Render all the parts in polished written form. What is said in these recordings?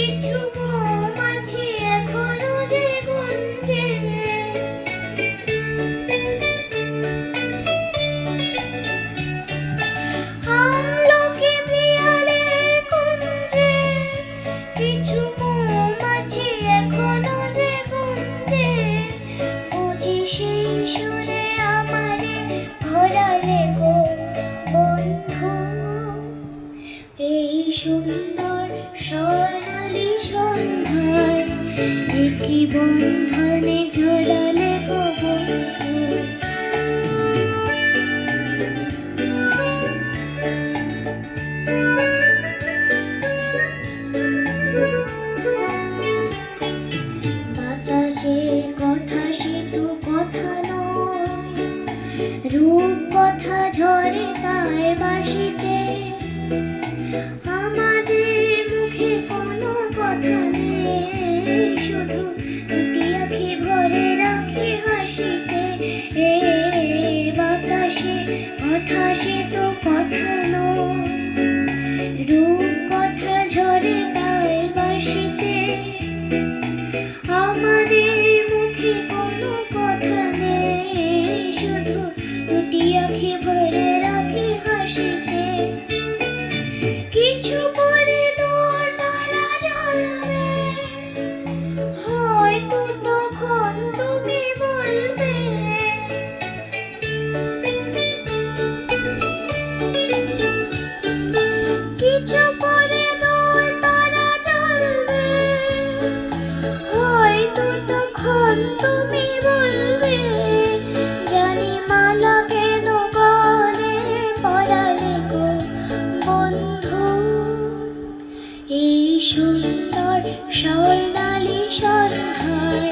কিছু মৌমাছি এখনো যে গুঞ্জে, আমলকি পিয়ালের কুঞ্জে, কিছু মৌমাছি এখনো যে গুঞ্জে। বুঝি সেই সুরে আমারে ভরালে গো বন্ধু, এই সুন্দর স্বর্ণালী সন্ধ্যায় একই বন্ধনে ঝোলালে গো বন্ধু। বাতাসের কথা সে তো কথা নয়, রূপ কথা ঝরে তাই বাঁশিতে। আমাদের মুখে কোনো কথা নেই, শুধু দুটি আঁখি ভরে রাখি হাসিতে। এ বাতাসে কথা সে তো কথা নয়, রূপ কথা ঝরে তাই বাঁশিতে। আমাদের মুখে কোনো কথা নেই, শুধু দুটি আঁখি ভরে রাখি হাসিতে। কিছু পরে দোর তারা জ্বলবে, হয়তো তখন তুমি বলবে, কিছু পরে দোর তারা জ্বলবে, হয়তো তখন তুমি বলবে, জানি মালা কেন গলে পরালে গো বন্ধু। এই সুন্দর স্বর্ণালী সন্ধ্যায়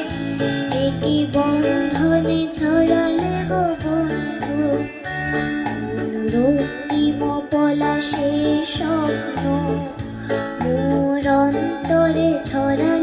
একই বন্ধনে ঝরালে গো বন্ধু। রক্তিম পলাশের স্বপ্ন মোর অন্তরে ছড়া